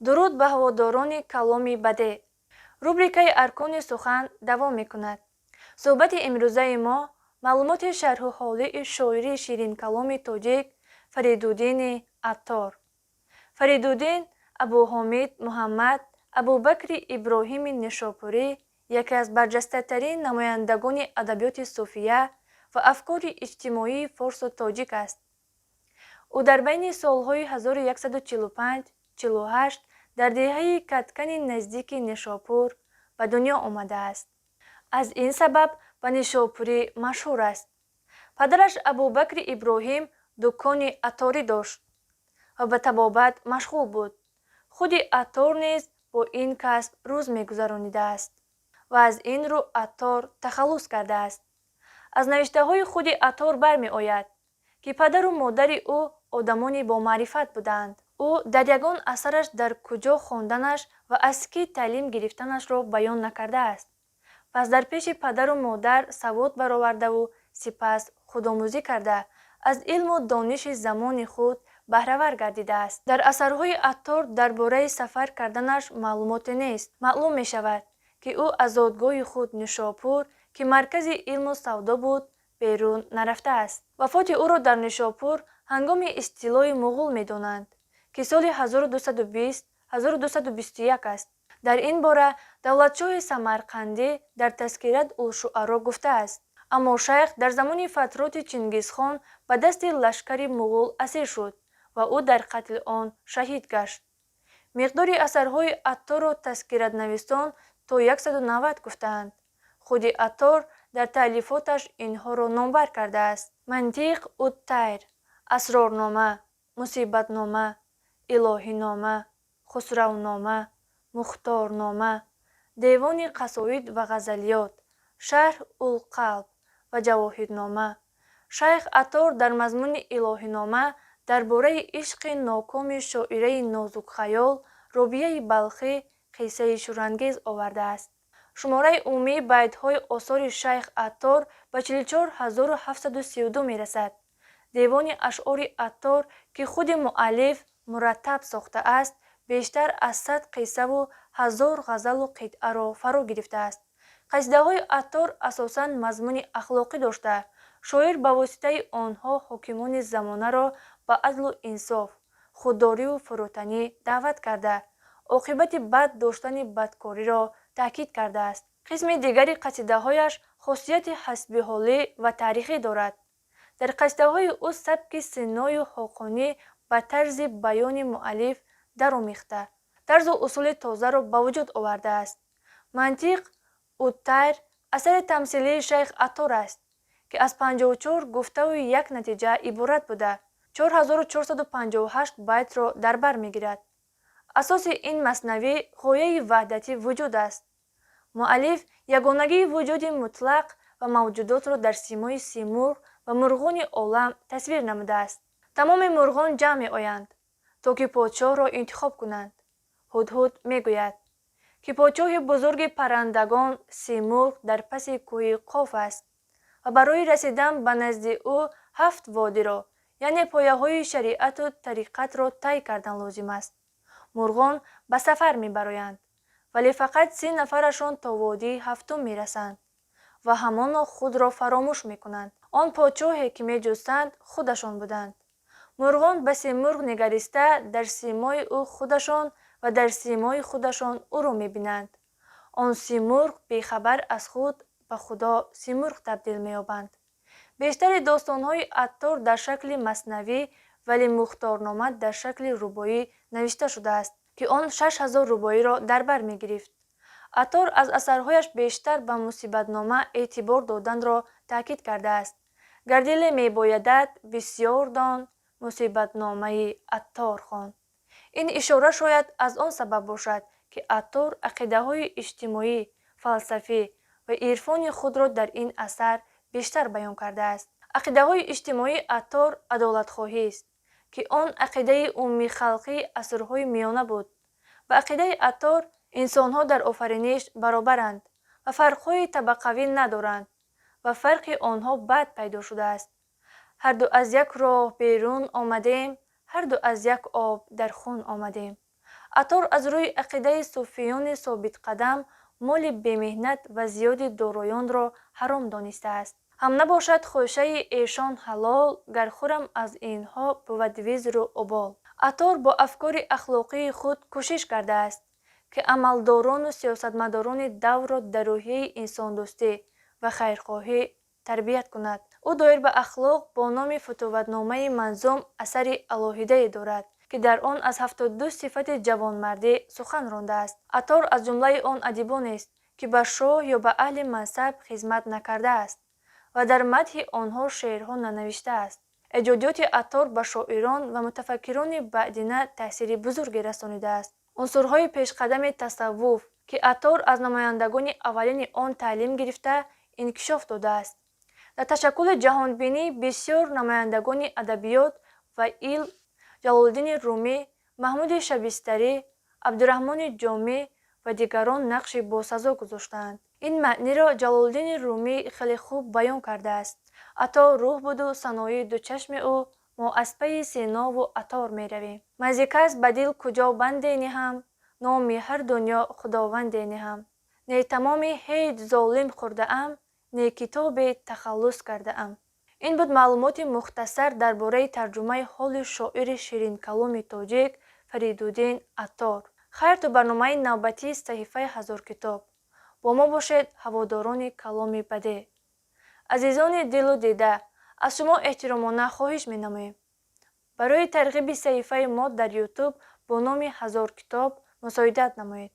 дуруд ба ҳаводорони каломи баде. рубрикаи аркони сухан давом мекунад. суҳбати имрӯзаи мо маълумоти шарҳу ҳолии шоирии ширинкаломи тоҷик Фаридуддини Аттор. Фаридуддин Абуҳомид Муҳаммад Абубакри Иброҳими Нишопурӣ яке аз барҷастатарин намояндагони адабиёти суфия ва афкори иҷтимоии форсу тоҷик аст. ӯ дар байни солҳои 1145-48 дар деҳаи Каткани наздики Нишопур ба дунё омадааст. аз ин сабаб ба Нишопурӣ машҳур аст. падараш Абубакри Иброҳим дукони атторӣ дошт ва ба табобат машғул буд. худи Аттор низ бо ин касб рӯз мегузаронидааст ва аз ин рӯ Аттор тахаллус кардааст. аз навиштаҳои худи Аттор бармеояд ки падару модари ӯ одамони бомаърифат буданд. ӯ дар ягон асараш дар куҷо хонданаш ва аз кӣ таълим гирифтанашро баён накардааст. пас дар пеши падару модар савод баровардаву сипас худомӯзӣ карда аз илму дониши замони худ баҳравар гардидааст. дар асарҳои Аттор дар бораи сафар карданаш маълумоте нест. маълум мешавад ки ӯ аз зодгоҳи худ Нишопур ки маркази илму савдо буд берун нарафтааст. вафоти ӯро дар Нишопур ҳангоми истилои муғул медонанд ки соли 1220-1221 аст. дар ин бора давлатшоҳи самарқандӣ дар Таскират улшуъаро гуфтааст. аммо шайх дар замони фатроти Чингизхон ба дасти лашкари муғул асир шуд ва ӯ дар қатли он шаҳид гашт. миқдори асарҳои Атторро таскиратнависон то 190 гуфтаанд. худи Аттор дар таълифоташ инҳоро номбар кардааст: Мантиқ ут-Тайр, Асрорнома, Мусибатнома, Илоҳинома, Хусравнома, Мухторнома, Девони қасоид ва ғазалиёт, Шарҳ ул-Қалб ва Ҷавоҳирнома. шайх Аттор дар мазмуни Илоҳинома дар бораи ишқи нокоми шоираи нозукхаёл Робияи Балхӣ қиссаи шӯрангез овардааст. шумораи умумии байтҳои осори шайх Аттор ба 44732 мерасад. девони ашъори Аттор ки худи муаллиф мураттаб сохтааст бештар аз 100 қиссаву 1000 ғазалу қитъаро фаро гирифтааст. қасидаҳои Аттор асосан мазмуни ахлоқӣ дошта, шоир ба воситаи онҳо ҳокимони замонаро ба адлу инсоф, худдориву фурӯтанӣ даъват карда, оқибати бад доштани бадкориро таъкид кардааст. қисми дигари қасидаҳояш хосияти ҳасбиҳолӣ ва таърихӣ дорад. дар қасидаҳои ӯ сабки синною хоқонӣ ба тарзи баёни муаллиф даромехта, тарзу усули тозаро ба вуҷуд овардааст. Мантиқ ут-Тайр асари тамсилии шайх Аттор аст ки аз 54 гуфтаву як натиҷа иборат буда 4458 байтро дар бар мегирад. асоси ин маснавӣ ғояи ваҳдати вуҷуд аст. муаллиф ягонагии вуҷуди мутлақ ва мавҷудотро дар симои симурғ ва мурғони олам тасвир намудааст. тамоми мурғон ҷамъ меоянд то ки подшоҳро интихоб кунанд. ҳудҳуд мегӯяд ки подшоҳи бузурги паррандагон симурғ дар паси кӯҳи Қоф аст ва барои расидан ба назди ӯ 7 водиро яъне пояҳои шариату тариқатро тай кардан лозим аст. мурғон ба сафар мебароянд, вале фақат 30 нафарашон то водии ҳафтум мерасанд ва ҳамоно худро фаромӯш мекунанд. он подшоҳе ки меҷустанд худашон буданд. мурғон ба симурғ нигариста дар симои ӯ худашон ва дар симои худашон ӯро мебинанд. он симурғ бехабар аз худ ба худо симурғ табдил меёбанд. бештари достонҳои Аттор дар шакли маснавӣ вале Мухторнома дар шакли рубоӣ навишта шудааст ки он 6000 рубоиро дар бар мегирифт. Аттор аз асарҳояш бештар ба Мусибатнома эътибор доданро таъкид кардааст. гардиле мебоядад бисёр дон Мусибатномаи Аттор хон. این اشاره شاید از آن سبب باشد که عطار عقیده‌های اجتماعی، فلسفی و عرفانی خود را در این اثر بیشتر بیان کرده است. عقیده‌های اجتماعی عطار عدالت‌خواهی است که آن عقیده عمومی خلقی عصرهای میانه بود و عقیده عطار انسان‌ها در آفرینش برابرند و فرق‌های طبقوی ندارند و فرق آنها بعد پیدا شده است. هر دو از یک راه بیرون آمدیم، هر دو از یک آب در خون آمدیم. عطار از روی عقیده صوفیان ثابت قدم مال بی‌محنت و زیاد دارایان را حرام دانسته است. هم نباشد خوشه ایشان حلال، گر خورم از اینها بود وزر و ابال. عطار با افکار اخلاقی خود کوشش کرده است که عملداران و سیاستمداران دور را در روحیه انسان دوستی و خیرخواهی تربیت کند. او دایر به اخلاق با نام فتوتنامه منظوم اثر الهیده دارد که در آن از 72 صفت جوانمردی سخن رانده است. عطار از جمله آن ادیبان است که به شاه یا به اهل منصب خدمت نکرده است و در مدح آنها شعرها ننوشته است. ایجادات عطار به شاعران و متفکران بعدینه تأثیر بزرگی رسانیده است. عنصرهای پیشقدم تصوف که عطار از نمایندگان اولین آن تعلیم گرفته انکشاف داده است. در تشکل جهانبینی بسیار نمایندگان ادبیات و علم جلال‌الدین رومی، محمود شبستری، عبدالرحمن جامی و دیگران نقش باسزا گذاشتند. این معنی را جلال‌الدین رومی خیلی خوب بیان کرده است. عطار روح بود و سنایی دو چشم او، ما از پی سینا و عطار می رویم. مزیکس به دل کجا بنده نهم، نامی هر دنیا خداونده نهم. نی تمام هیچ ظالم خورده ام، نی کتاب تخلص کرده ام. این بود معلومات مختصر درباره ترجمه حال شاعر شیرین کلام تاجیک فریدالدین عطار. خیر تا برنامه نوبتی صحیفه هزار کتاب. با ما باشید هواداران کلام بده. عزیزان دل و دیده، از شما احترامانه خواهش می نماییم. برای ترغیب صحیفه ما در یوتیوب با نام هزار کتاب مساعدت نمایید.